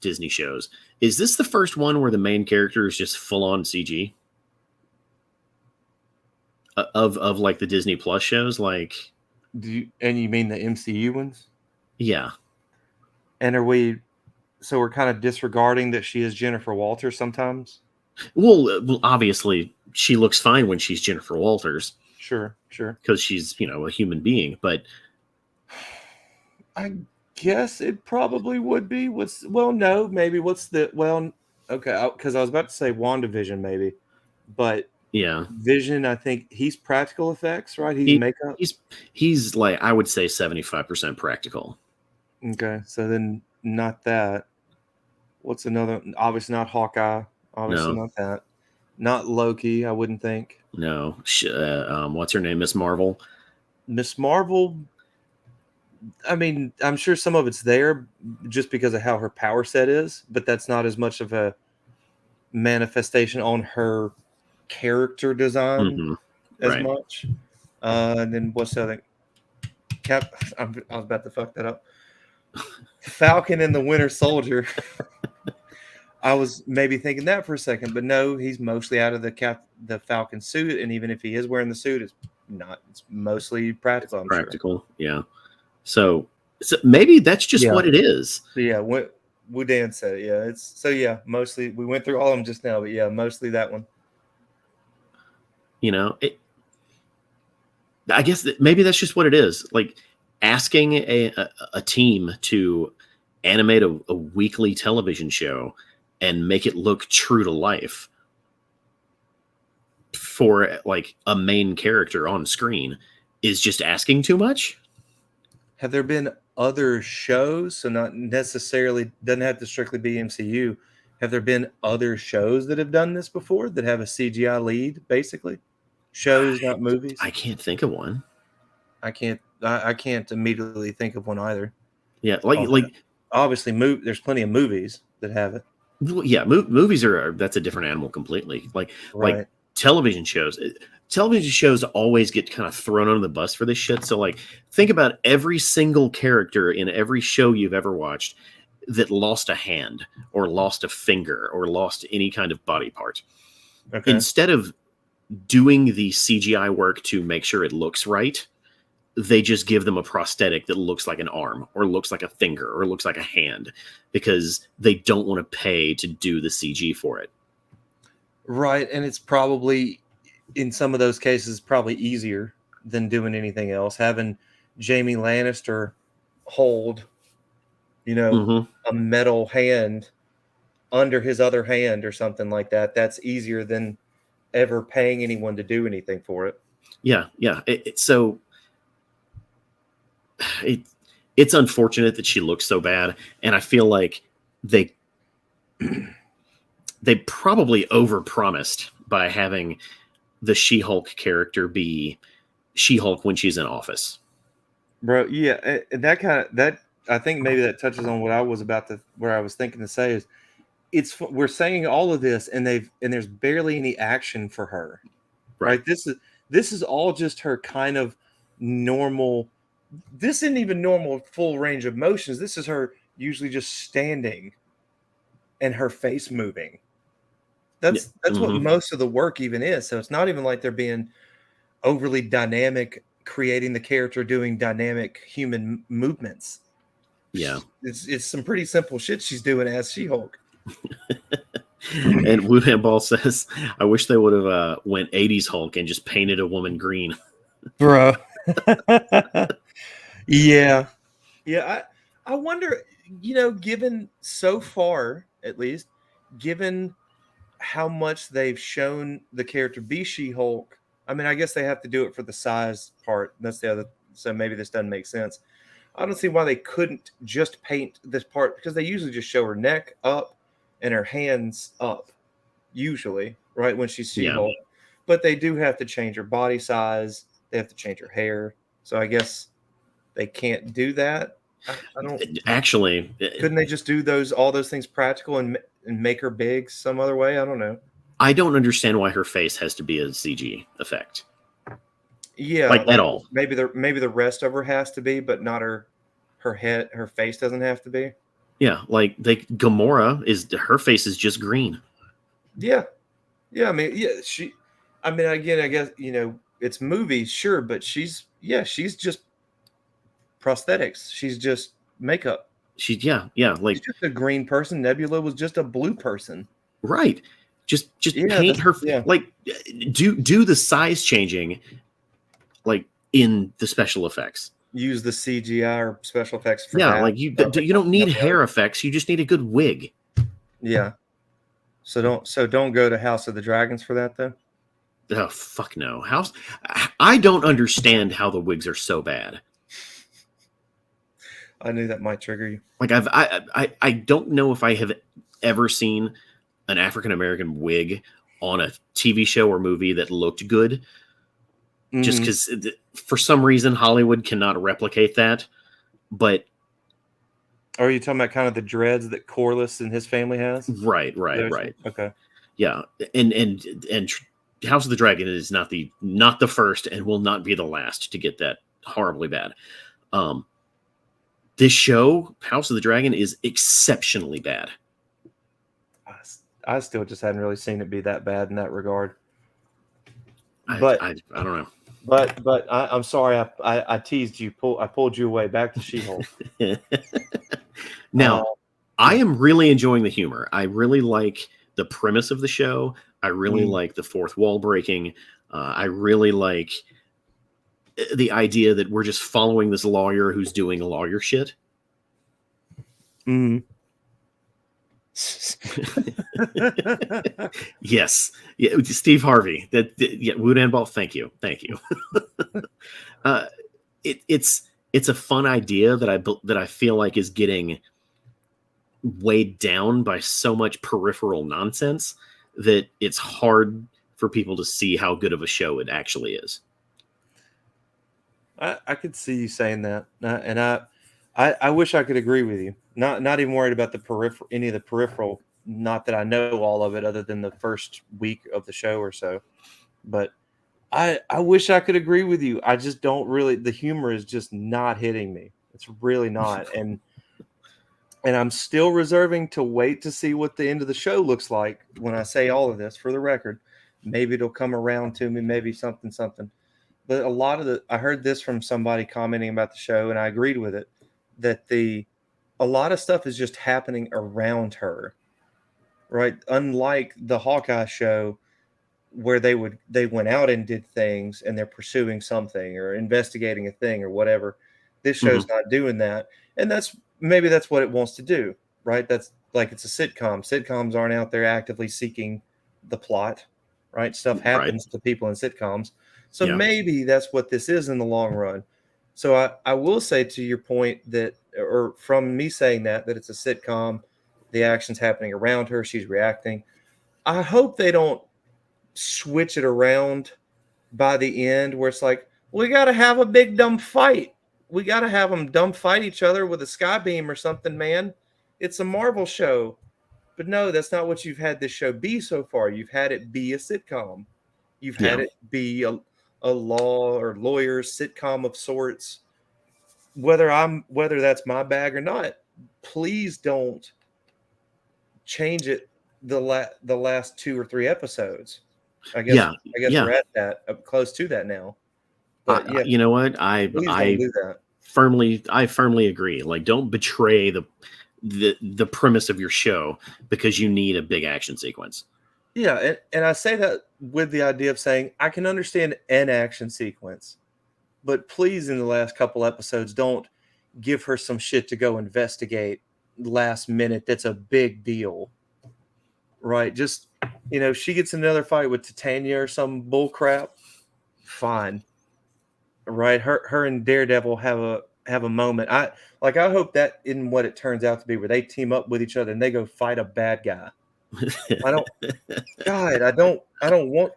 Disney shows. Is this the first one where the main character is just full on CG? Of like the Disney Plus shows, like, And you mean the MCU ones? yeah. And we're kind of disregarding that she is Jennifer Walters sometimes? Well, obviously she looks fine when she's Jennifer Walters Sure. because she's, a human being, but I guess it probably would be. No, maybe okay, because I was about to say WandaVision maybe, but yeah. Vision, I think he's practical effects, right? He's He, makeup. he's like, I would say 75% practical. Okay, so then not that. What's another? Obviously not Hawkeye. Obviously No. not that. Not Loki, I wouldn't think. No. What's her name? Miss Marvel. Miss Marvel, I mean, I'm sure some of it's there just because of how her power set is, but that's not as much of a manifestation on her character design Mm-hmm. as Right. much. And then what's the other? I was about to fuck that up. Falcon and the Winter Soldier. I was maybe thinking that for a second, but no, he's mostly out of the Falcon suit, and even if he is wearing the suit, it's mostly practical. I'm Practical. Yeah. So maybe that's just sure. what it is. Yeah, what Dan said. Yeah, mostly we went through all of them just now, but yeah, mostly that one. I guess maybe that's just what it is. Like, asking a team to animate a weekly television show and make it look true to life for like a main character on screen is just asking too much. Have there been other shows? So not necessarily doesn't have to strictly be MCU. Have there been other shows that have done this before that have a CGI lead, basically? Shows, not movies. I can't think of one. I can't immediately think of one either. Yeah, like obviously, there's plenty of movies that have it. Yeah, movies that's a different animal completely. Like television shows. Television shows always get kind of thrown under the bus for this shit. So like, think about every single character in every show you've ever watched that lost a hand or lost a finger or lost any kind of body part. Okay. Instead of doing the CGI work to make sure it looks right, they just give them a prosthetic that looks like an arm or looks like a finger or looks like a hand because they don't want to pay to do the CG for it. Right. And it's probably, in some of those cases, probably easier than doing anything else. Having Jamie Lannister hold, a metal hand under his other hand or something like that, that's easier than ever paying anyone to do anything for it. Yeah. It's unfortunate that she looks so bad, and I feel like they probably overpromised by having the She-Hulk character be She-Hulk when she's in office. Bro, yeah, that I think maybe that touches on what I was where I was thinking to say is we're saying all of this and there's barely any action for her. Right? This is all just her kind of normal this isn't even normal full range of motions. This is her usually just standing and her face moving. That's what Mhm. most of the work even is. So it's not even like they're being overly dynamic, creating the character doing dynamic human movements. Yeah. It's some pretty simple shit she's doing as She-Hulk. And Wuhan Ball says, "I wish they would have went '80s Hulk and just painted a woman green." Bro. Yeah. Yeah, I wonder, given so far, at least, given how much they've shown the character be She-Hulk. I mean, I guess they have to do it for the size part. That's the other. So maybe this doesn't make sense. I don't see why they couldn't just paint this part, because they usually just show her neck up and her hands up, usually, right when she's Yeah. She-Hulk. But they do have to change her body size. They have to change her hair. So I guess they can't do that. I don't. Actually, Couldn't they just do all those things practical and make her big some other way? I don't know. I don't understand why her face has to be a CG effect, Yeah, like at like all. maybe the rest of her has to be, but not her head, her face doesn't have to be. Yeah, like Gamora is her face is just green. Yeah, yeah. I mean, yeah. I mean, again, I guess it's movies, sure, but she's just prosthetics. She's just makeup. Yeah, She's like just a green person. Nebula was just a blue person. right. Just Yeah, paint her yeah. like do the size changing like in the special effects. Use the CGI or special effects for Yeah, that. like you don't need hair effects. You just need a good wig. Yeah. So don't go to House of the Dragons for that though. Oh fuck no. I don't understand how the wigs are so bad. I knew that might trigger you. Like I don't know if I have ever seen an African American wig on a TV show or movie that looked good. Just because for some reason Hollywood cannot replicate that. But are you talking about kind of the dreads that Corliss and his family has? Right. Okay. Yeah, and House of the Dragon is not the first and will not be the last to get that horribly bad. This show, House of the Dragon, is exceptionally bad. I still just hadn't really seen it be that bad in that regard. But I don't know. But I'm sorry, I teased you. I pulled you away. Back to She-Hulk. Now, I am really enjoying the humor. I really like the premise of the show. I really like the fourth wall breaking. I really like the idea that we're just following this lawyer who's doing lawyer shit. Yes. Yeah, Steve Harvey. Wudan Ball. Thank you. It's a fun idea that I feel like is getting weighed down by so much peripheral nonsense that it's hard for people to see how good of a show it actually is. I could see you saying that, and I wish I could agree with you. Not even worried about any of the peripheral. Not that I know all of it, other than the first week of the show or so. But I wish I could agree with you. I just don't really. The humor is just not hitting me. It's really not, and I'm still reserving to wait to see what the end of the show looks like. When I say all of this, for the record, maybe it'll come around to me. Maybe something. But a lot of I heard this from somebody commenting about the show, and I agreed with it, that a lot of stuff is just happening around her, right? Unlike the Hawkeye show, where they went out and did things and they're pursuing something or investigating a thing or whatever. This show's not doing that. And maybe that's what it wants to do, right? That's like, it's a sitcom. Sitcoms aren't out there actively seeking the plot, right? Stuff happens to people in sitcoms. So maybe that's what this is in the long run. So I will say, to your point, that, or from me saying that it's a sitcom, the action's happening around her, she's reacting. I hope they don't switch it around by the end where it's like, we got to have a big dumb fight. We got to have them dumb fight each other with a sky beam or something, man. It's a Marvel show. But no, that's not what you've had this show be so far. You've had it be a sitcom. You've had it be a law or lawyer sitcom of sorts. whether that's my bag or not, please don't change it the last 2 or 3 episodes. I guess Yeah, we're yeah. at that, close to that now. But yeah, You know what? please don't do that. I firmly agree. Like, don't betray the premise of your show because you need a big action sequence. Yeah, and I say that with the idea of saying I can understand an action sequence, but please, in the last couple episodes, don't give her some shit to go investigate last minute. That's a big deal, right? Just she gets another fight with Titania or some bull crap. Fine, right? Her and Daredevil have a moment. I hope that in what it turns out to be, where they team up with each other and they go fight a bad guy. I don't, God, I don't want.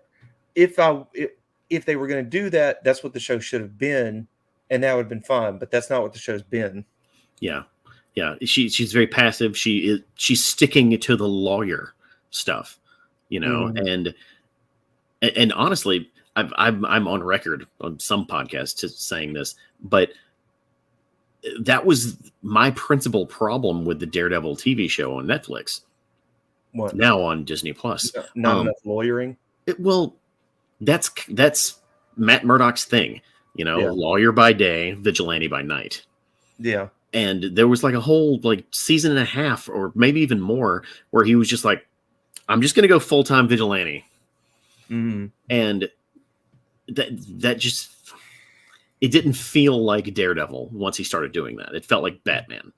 If they were going to do that, that's what the show should have been, and that would have been fine. But that's not what the show's been. Yeah, yeah. She's very passive. She's sticking to the lawyer stuff, and honestly, I'm on record on some podcasts to saying this, but that was my principal problem with the Daredevil TV show on Netflix. What? Now on Disney Plus? Not enough lawyering. That's Matt Murdock's thing, lawyer by day, vigilante by night. Yeah. And there was like a whole season and a half, or maybe even more, where he was just like, I'm just going to go full-time vigilante. Mm-hmm. And that just, it didn't feel like Daredevil once he started doing that. It felt like Batman.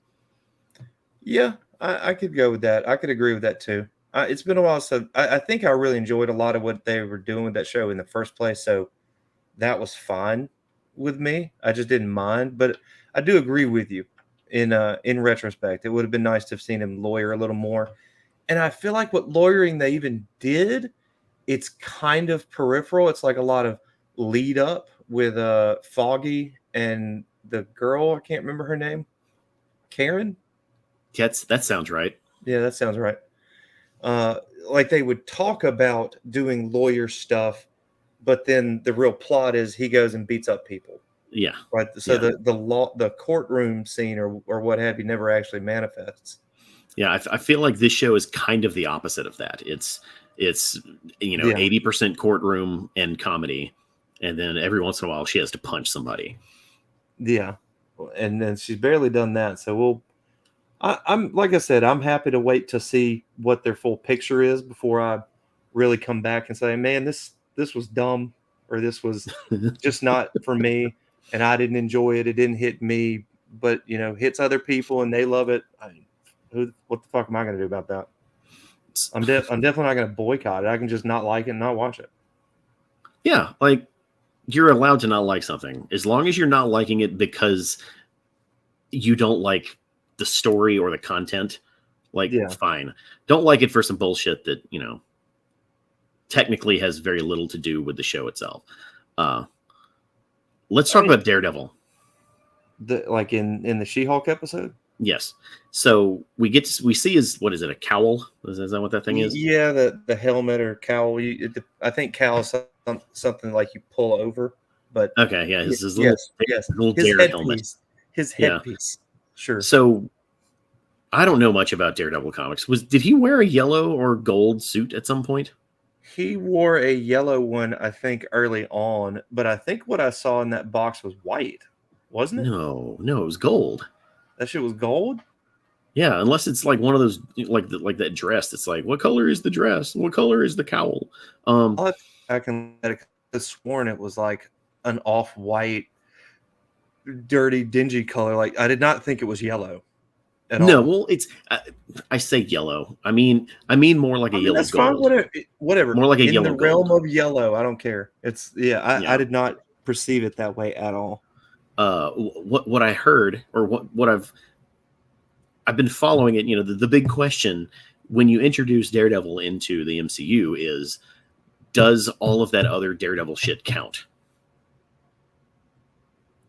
Yeah, I could go with that. I could agree with that too. It's been a while, so I think I really enjoyed a lot of what they were doing with that show in the first place. So that was fine with me. I just didn't mind, but I do agree with you. In retrospect, it would have been nice to have seen him lawyer a little more. And I feel like what lawyering they even did, it's kind of peripheral. It's like a lot of lead up with Foggy and the girl. I can't remember her name. Karen? That sounds right. Yeah, that sounds right. Like they would talk about doing lawyer stuff, but then the real plot is he goes and beats up people. Yeah. Right. So the courtroom scene or what have you never actually manifests. Yeah, I feel like this show is kind of the opposite of that. It's 80% courtroom and comedy, and then every once in a while she has to punch somebody. Yeah, and then she's barely done that. So I'm like I said, I'm happy to wait to see what their full picture is before I really come back and say, man, this was dumb, or this was just not for me, and I didn't enjoy it. It didn't hit me, but hits other people and they love it. What the fuck am I going to do about that? I'm definitely not going to boycott it. I can just not like it and not watch it. Yeah, like you're allowed to not like something as long as you're not liking it because you don't like the story or the content. Fine. Don't like it for some bullshit that technically has very little to do with the show itself. Let's talk about Daredevil. In the She-Hulk episode. Yes. So we see his, what is it, a cowl? Is that what that thing is? Yeah, the helmet or cowl. I think cowl is something like you pull over. But okay, yeah, his little Dare helmet. His headpiece. Yeah. Sure. So I don't know much about Daredevil comics. Did he wear a yellow or gold suit at some point? He wore a yellow one, I think, early on, but I think what I saw in that box was white, wasn't it? No, it was gold. That shit was gold? Yeah, unless it's like one of those like that dress. It's like, what color is the dress? What color is the cowl? I can have sworn it was like an off-white, dirty, dingy color. Like I did not think it was yellow. No, well, it's I say yellow. I mean more like a yellow that's gold. Fine, whatever. More like a in yellow the realm gold. of yellow. I don't care. It's I did not perceive it that way at all. What I heard, or what I've been following it. The big question when you introduce Daredevil into the MCU is, does all of that other Daredevil shit count?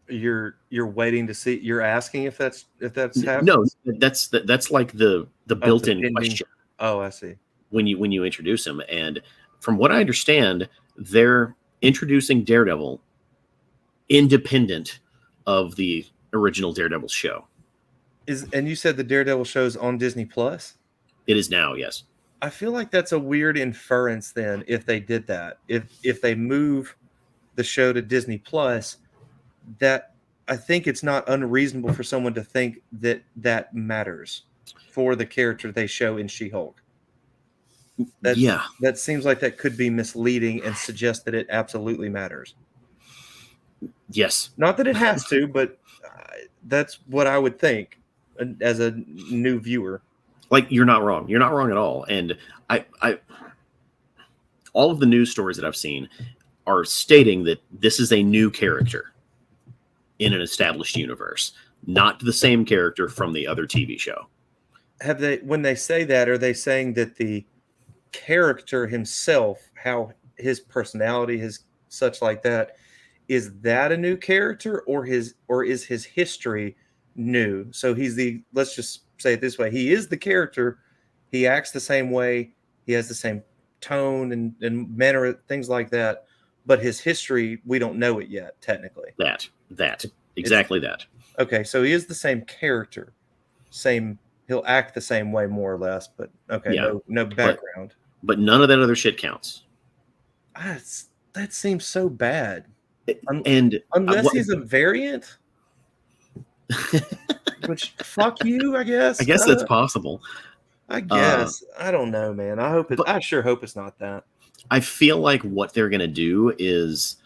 You're waiting to see. You're asking if that's happening. No, that's like the built-in question. Oh, I see. When you introduce him, and from what I understand, they're introducing Daredevil independent of the original Daredevil show. And you said the Daredevil show's on Disney Plus? It is now, yes. I feel like that's a weird inference then if they did that. If they move the show to Disney Plus, that I think it's not unreasonable for someone to think that that matters for the character they show in She-Hulk. That seems like that could be misleading and suggest that it absolutely matters. Yes. Not that it has to, but that's what I would think as a new viewer. Like, you're not wrong. You're not wrong at all. And I all of the news stories that I've seen are stating that this is a new character in an established universe, not the same character from the other TV show. When they say that, are they saying that the character himself, how his personality, his such like that, is that a new character, or is his history new? So let's just say it this way, he is the character, he acts the same way, he has the same tone and manner, things like that, but his history, we don't know it yet technically. Exactly that. Okay, so he is the same character, he'll act the same way more or less, but okay, yeah, no background. But none of that other shit counts. That seems so bad. And unless he's a variant, which fuck you, I guess. I guess that's possible. I guess. I don't know, man. I sure hope it's not that. I feel like what they're gonna do is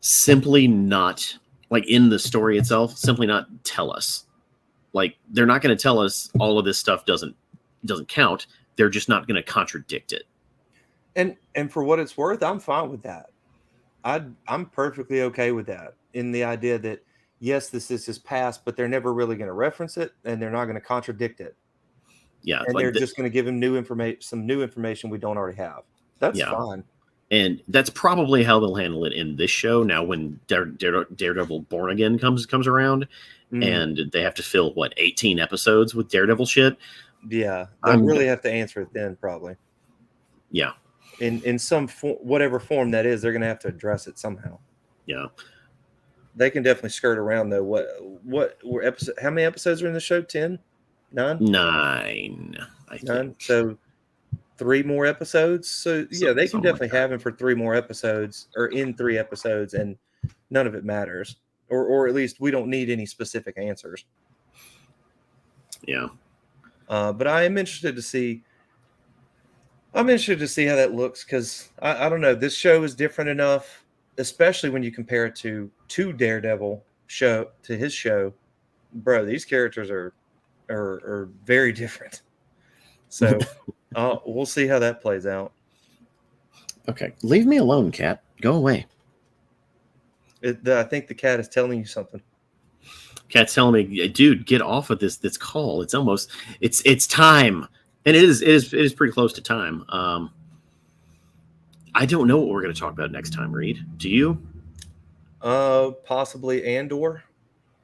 simply not, like, in the story itself, simply not tell us. Like, they're not gonna tell us all of this stuff doesn't count. They're just not gonna contradict it. And for what it's worth, I'm fine with that. I'm perfectly okay with that, in the idea that yes, this is his past, but they're never really going to reference it, and they're not going to contradict it. Yeah, and they're just going to give him some new information we don't already have. That's fine. And that's probably how they'll handle it in this show. Now, when Daredevil Born Again comes around, and they have to fill 18 episodes with Daredevil shit. Yeah, they'll really have to answer it then, probably. Yeah. In some whatever form that is, they're going to have to address it somehow. Yeah, they can definitely skirt around though. What were episodes? How many episodes are in the show? 10? 9? 9. I think. So 3 more episodes. So yeah, they can definitely have him for 3 more episodes, or in 3 episodes, and none of it matters, or at least we don't need any specific answers. Yeah. But I am interested to see. I'm interested to see how that looks, because I don't know. This show is different enough, especially when you compare it to Daredevil show, to his show. Bro, these characters are very different. So we'll see how that plays out. Okay, leave me alone, cat. Go away. I think the cat is telling you something. Cat's telling me, dude, get off of this call. It's almost it's time. And it is pretty close to time. I don't know what we're going to talk about next time, Reed. Do you? Possibly Andor,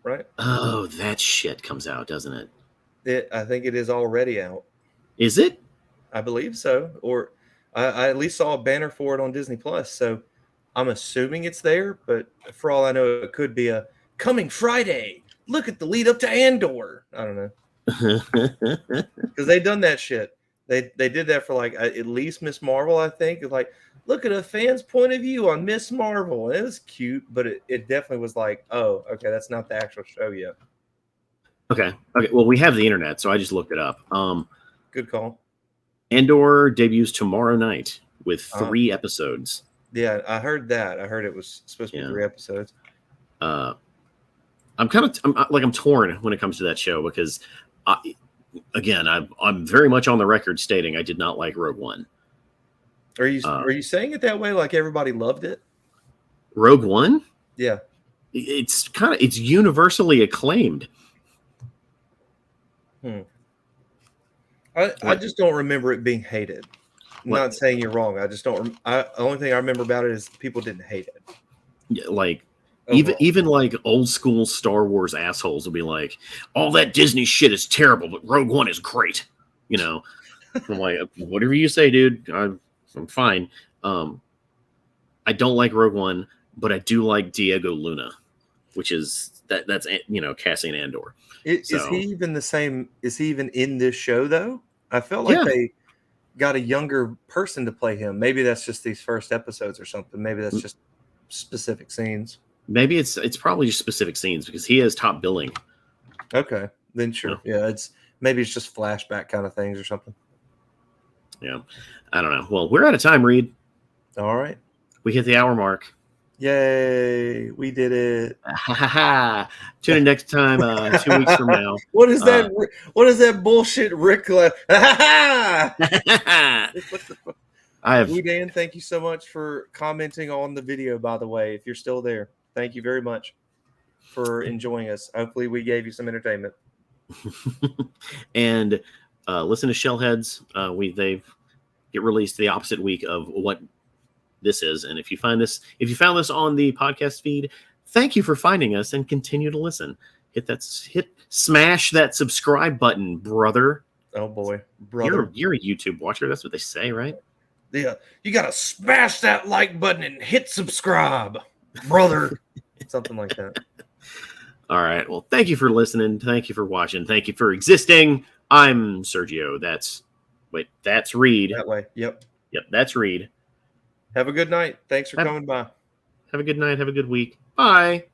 right? Oh, that shit comes out, doesn't it? I think it is already out. Is it? I believe so. Or I at least saw a banner for it on Disney Plus. So I'm assuming it's there. But for all I know, it could be a coming Friday. Look at the lead up to Andor. I don't know. Because they done that shit. They did that for at least Miss Marvel, I think. It's like, look at a fan's point of view on Miss Marvel. And it was cute, but it definitely was like, oh, okay, that's not the actual show yet. Okay. Well, we have the internet, so I just looked it up. Good call. Andor debuts tomorrow night with 3 episodes. Yeah, I heard that. I heard it was supposed to be 3 episodes. I'm torn when it comes to that show, because I'm very much on the record stating I did not like Rogue One. Are you saying it that way? Like everybody loved it? Rogue One? Yeah. It's universally acclaimed. I just don't remember it being hated. I'm not saying you're wrong. I just don't. The only thing I remember about it is people didn't hate it. Yeah, even like old school Star Wars assholes will be like, all that Disney shit is terrible, but Rogue One is great. You know, I'm like, whatever you say, dude. I'm fine. I don't like Rogue One, but I do like Diego Luna. which is that's Cassian Andor. Is So he even the same? Is he even in this show though? I felt like yeah, they got a younger person to play him. Maybe that's just these first episodes or something. Maybe that's just specific scenes. maybe it's probably just specific scenes because he has top billing. Okay, then sure. Yeah, maybe it's just flashback kind of things or something. Yeah, I don't know. Well, we're out of time, Reed. All right. We hit the hour mark. Yay, we did it. Tune in next time, 2 weeks from now. What is that? What is that bullshit, Rick? I have Blue Dan, thank you so much for commenting on the video, by the way. If you're still there, thank you very much for enjoying us. Hopefully we gave you some entertainment. and listen to Shellheads. They get released the opposite week of what this is. And if you found this on the podcast feed, thank you for finding us and continue to listen. Smash that subscribe button, brother. Oh boy, brother. You're a YouTube watcher. That's what they say, right? Yeah, you gotta smash that like button and hit subscribe, brother. Something like that. All right. Well, thank you for listening. Thank you for watching. Thank you for existing. I'm Sergio. That's Reed. That way. Yep, That's Reed. Have a good night. Thanks for coming by. Have a good night. Have a good week. Bye.